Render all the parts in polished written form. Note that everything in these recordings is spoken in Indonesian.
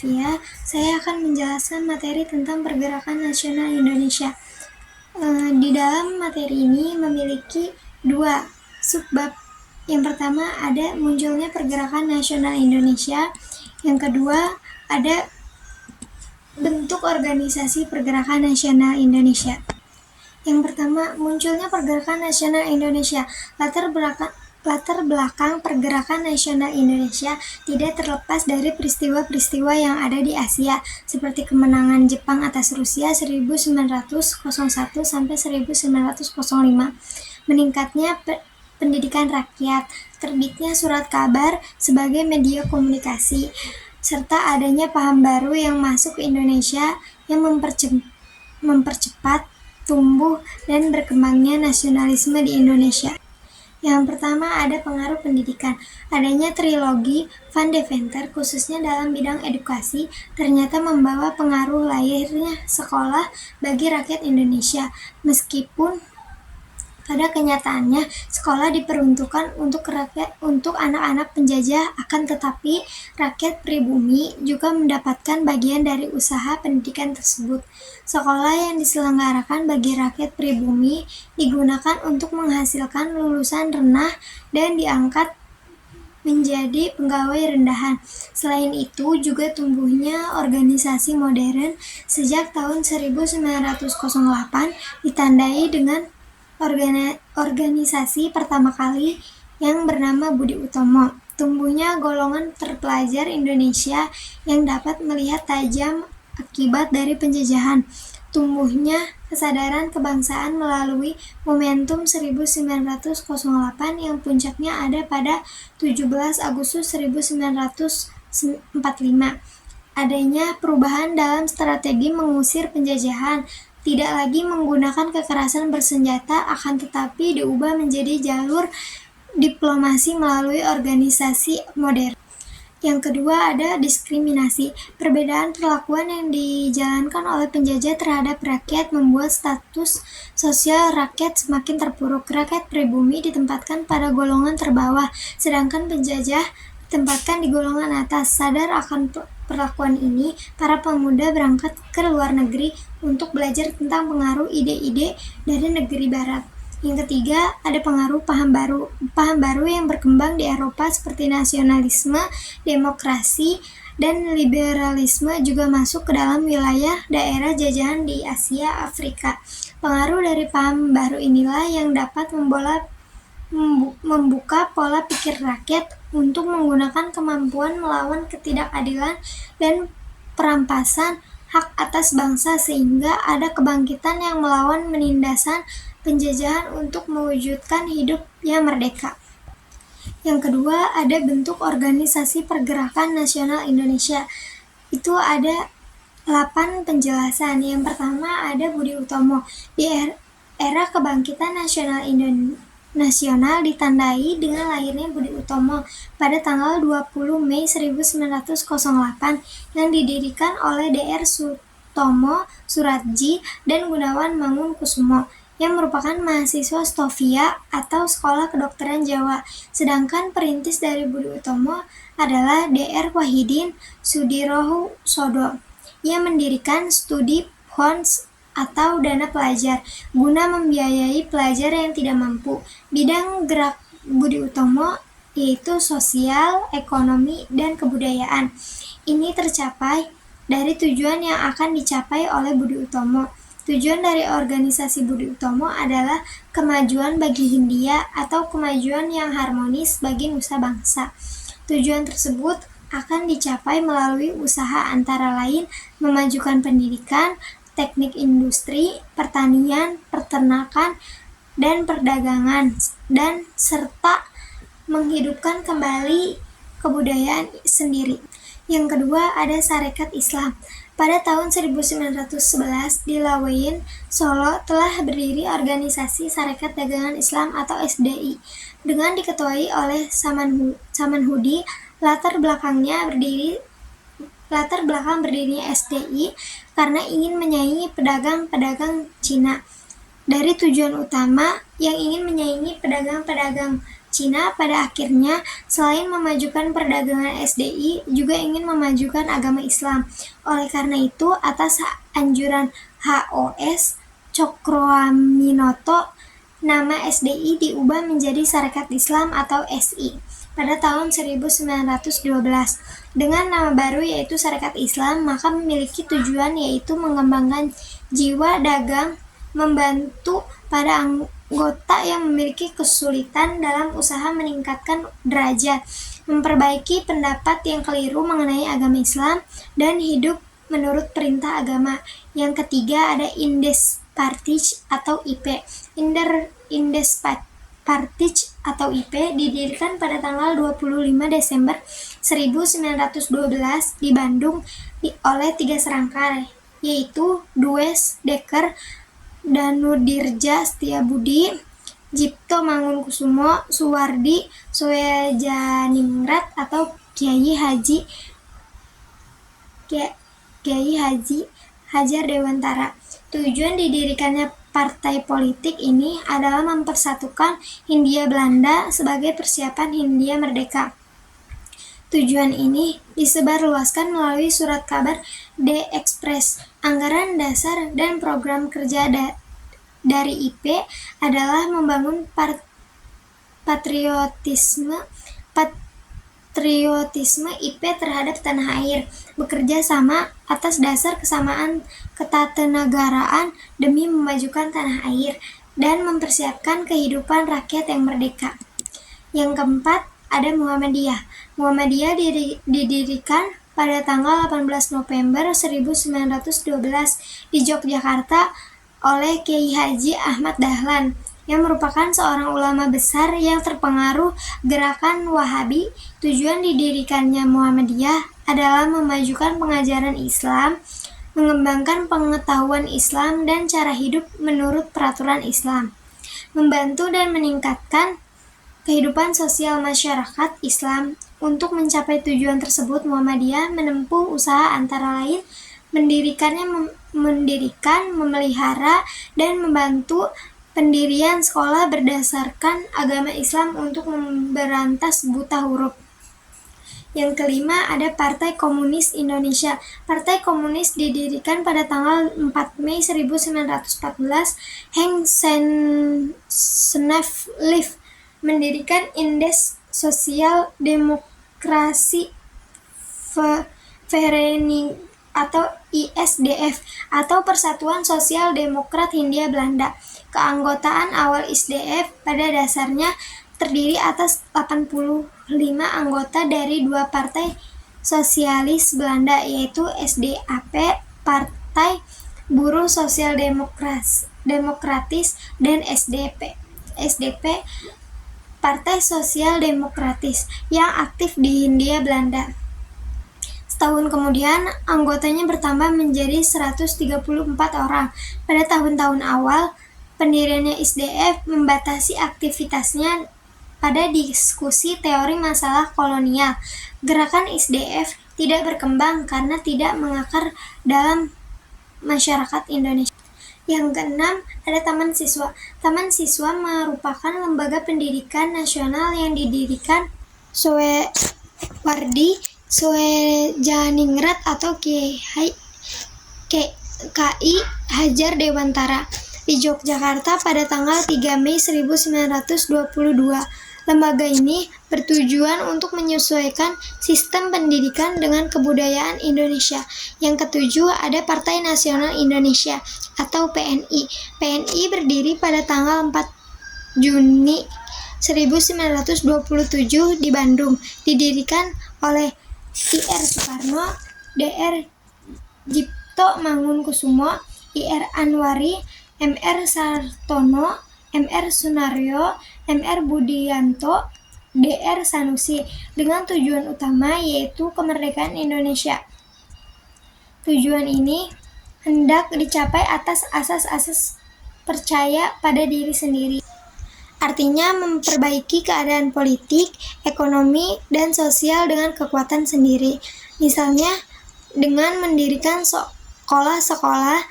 Sofia. Saya akan menjelaskan materi tentang pergerakan nasional Indonesia. Di dalam materi ini memiliki dua subbab. Yang pertama ada munculnya pergerakan nasional Indonesia. Yang kedua ada bentuk organisasi pergerakan nasional Indonesia. Yang pertama, munculnya pergerakan nasional Indonesia. Latar belakang pergerakan nasional Indonesia tidak terlepas dari peristiwa-peristiwa yang ada di Asia, seperti kemenangan Jepang atas Rusia 1901 sampai 1905, meningkatnya pendidikan rakyat, terbitnya surat kabar sebagai media komunikasi, serta adanya paham baru yang masuk ke Indonesia yang mempercepat tumbuh dan berkembangnya nasionalisme di Indonesia. Yang pertama ada pengaruh pendidikan. Adanya trilogi Van Deventer khususnya dalam bidang edukasi ternyata membawa pengaruh lahirnya sekolah bagi rakyat Indonesia. Meskipun pada kenyataannya, sekolah diperuntukkan untuk anak-anak penjajah, akan tetapi rakyat pribumi juga mendapatkan bagian dari usaha pendidikan tersebut. Sekolah yang diselenggarakan bagi rakyat pribumi digunakan untuk menghasilkan lulusan renah dan diangkat menjadi pegawai rendahan. Selain itu, juga tumbuhnya organisasi modern sejak tahun 1908 ditandai dengan organisasi pertama kali yang bernama Budi Utomo. Tumbuhnya golongan terpelajar Indonesia yang dapat melihat tajam akibat dari penjajahan. Tumbuhnya kesadaran kebangsaan melalui momentum 1908 yang puncaknya ada pada 17 Agustus 1945. Adanya perubahan dalam strategi mengusir penjajahan, tidak lagi menggunakan kekerasan bersenjata, akan tetapi diubah menjadi jalur diplomasi melalui organisasi modern. Yang kedua ada diskriminasi. Perbedaan perlakuan yang dijalankan oleh penjajah terhadap rakyat membuat status sosial rakyat semakin terpuruk. Rakyat pribumi ditempatkan pada golongan terbawah, sedangkan penjajah ditempatkan di golongan atas. Sadar akan perlakuan ini, para pemuda berangkat ke luar negeri untuk belajar tentang pengaruh ide-ide dari negeri barat. Yang ketiga, ada pengaruh paham baru. Paham baru yang berkembang di Eropa seperti nasionalisme, demokrasi, dan liberalisme juga masuk ke dalam wilayah daerah jajahan di Asia Afrika. Pengaruh dari paham baru inilah yang dapat membuka pola pikir rakyat untuk menggunakan kemampuan melawan ketidakadilan dan perampasan hak atas bangsa, sehingga ada kebangkitan yang melawan penindasan penjajahan untuk mewujudkan hidup yang merdeka. Yang kedua, ada bentuk organisasi pergerakan nasional Indonesia. Itu ada 8 penjelasan. Yang pertama ada Budi Utomo. Di era kebangkitan nasional ditandai dengan lahirnya Budi Utomo pada tanggal 20 Mei 1908 yang didirikan oleh Dr. Sutomo Soeradji dan Gunawan Mangunkusumo yang merupakan mahasiswa Stovia atau Sekolah Kedokteran Jawa. Sedangkan perintis dari Budi Utomo adalah Dr. Wahidin Sudirohusodo. Ia mendirikan studi Pons atau dana pelajar guna membiayai pelajar yang tidak mampu. Bidang gerak Budi Utomo yaitu sosial, ekonomi, dan kebudayaan. Ini tercapai dari tujuan yang akan dicapai oleh Budi Utomo. Tujuan dari organisasi Budi Utomo adalah kemajuan bagi Hindia atau kemajuan yang harmonis bagi nusa bangsa. Tujuan tersebut akan dicapai melalui usaha antara lain memajukan pendidikan, teknik industri, pertanian, peternakan, dan perdagangan, dan serta menghidupkan kembali kebudayaan sendiri. Yang kedua ada Sarekat Islam. Pada tahun 1911 di Laweyan, Solo telah berdiri organisasi Sarekat Dagangan Islam atau SDI dengan diketuai oleh Samanhudi. Latar belakang berdirinya SDI karena ingin menyaingi pedagang-pedagang Cina. Dari tujuan utama yang ingin menyaingi pedagang-pedagang Cina pada akhirnya selain memajukan perdagangan SDI juga ingin memajukan agama Islam. Oleh karena itu, atas anjuran HOS Cokroaminoto, nama SDI diubah menjadi Sarekat Islam atau SI pada tahun 1912. Dengan nama baru yaitu Sarekat Islam, maka memiliki tujuan yaitu mengembangkan jiwa dagang, membantu pada anggota yang memiliki kesulitan dalam usaha meningkatkan derajat, memperbaiki pendapat yang keliru mengenai agama Islam, dan hidup menurut perintah agama. Yang ketiga ada Indespartij atau IP. Indespartij atau IP didirikan pada tanggal 25 Desember 1912 di Bandung oleh 3 serangkai, yaitu Dues Dekker, Danudirja Setiabudi, Jipto Mangunkusumo, Suwardi Soejaningrat atau Kiai Haji Hajar Dewantara. Tujuan didirikannya partai politik ini adalah mempersatukan Hindia Belanda sebagai persiapan Hindia merdeka. Tujuan ini disebarluaskan melalui surat kabar De Express. Anggaran dasar dan program kerja dari IP adalah membangun patriotisme IP terhadap tanah air, bekerja sama atas dasar kesamaan ketatanegaraan demi memajukan tanah air, dan mempersiapkan kehidupan rakyat yang merdeka. Yang keempat, ada Muhammadiyah. Muhammadiyah didirikan pada tanggal 18 November 1912 di Yogyakarta oleh Kiai Haji Ahmad Dahlan, yang merupakan seorang ulama besar yang terpengaruh gerakan Wahabi. Tujuan didirikannya Muhammadiyah adalah memajukan pengajaran Islam, mengembangkan pengetahuan Islam dan cara hidup menurut peraturan Islam, membantu dan meningkatkan kehidupan sosial masyarakat Islam. Untuk mencapai tujuan tersebut, Muhammadiyah menempuh usaha antara lain mendirikan, memelihara, dan membantu pendirian sekolah berdasarkan agama Islam untuk memberantas buta huruf. Yang kelima ada Partai Komunis Indonesia. Partai Komunis didirikan pada tanggal 4 Mei 1914. Heng Seneflif mendirikan Indeks Sosial Demokrasi Vereniging atau ISDF atau Persatuan Sosial Demokrat Hindia Belanda. Keanggotaan awal ISDF pada dasarnya terdiri atas 85 anggota dari 2 partai sosialis Belanda, yaitu SDAP, Partai Buruh Sosial Demokratis, dan SDP, Partai Sosial Demokratis, yang aktif di Hindia Belanda. Setahun kemudian, anggotanya bertambah menjadi 134 orang. Pada tahun-tahun awal pendiriannya ISDF membatasi aktivitasnya pada diskusi teori masalah kolonial. Gerakan ISDF tidak berkembang karena tidak mengakar dalam masyarakat Indonesia. Yang keenam, ada Taman Siswa. Taman Siswa merupakan lembaga pendidikan nasional yang didirikan Suwardi Soejaningrat atau KI Hajar Dewantara di Yogyakarta pada tanggal 3 Mei 1922. Lembaga ini bertujuan untuk menyesuaikan sistem pendidikan dengan kebudayaan Indonesia. Yang ketujuh ada Partai Nasional Indonesia atau PNI. PNI berdiri pada tanggal 4 Juni 1927 di Bandung. Didirikan oleh Ir Soekarno, Dr. Jipto Mangunkusumo, Ir Anwari, Mr. Sartono, Mr. Sunaryo, Mr. Budianto, Dr. Sanusi, dengan tujuan utama yaitu kemerdekaan Indonesia. Tujuan ini hendak dicapai atas asas-asas percaya pada diri sendiri. Artinya memperbaiki keadaan politik, ekonomi, dan sosial dengan kekuatan sendiri. Misalnya dengan mendirikan sekolah-sekolah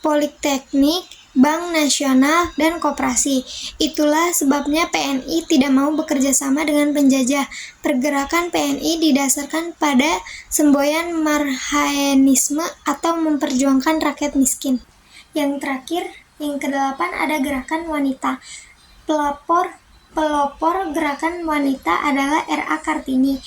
politeknik bank nasional, dan koperasi. Itulah sebabnya PNI tidak mau bekerja sama dengan penjajah. Pergerakan PNI didasarkan pada semboyan marhaenisme atau memperjuangkan rakyat miskin. Yang terakhir, yang kedelapan, ada gerakan wanita. Pelopor gerakan wanita adalah R.A. Kartini,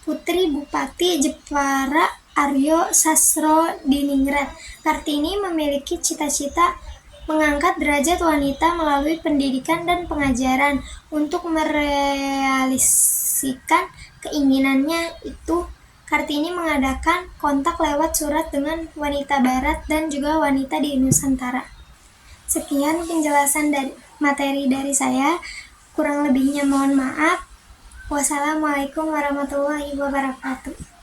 putri Bupati Jepara Aryo Sasrodiningrat. Kartini memiliki cita-cita mengangkat derajat wanita melalui pendidikan dan pengajaran. Untuk merealisasikan keinginannya itu, Kartini mengadakan kontak lewat surat dengan wanita Barat dan juga wanita di Nusantara. Sekian penjelasan materi dari saya. Kurang lebihnya mohon maaf. Wassalamualaikum warahmatullahi wabarakatuh.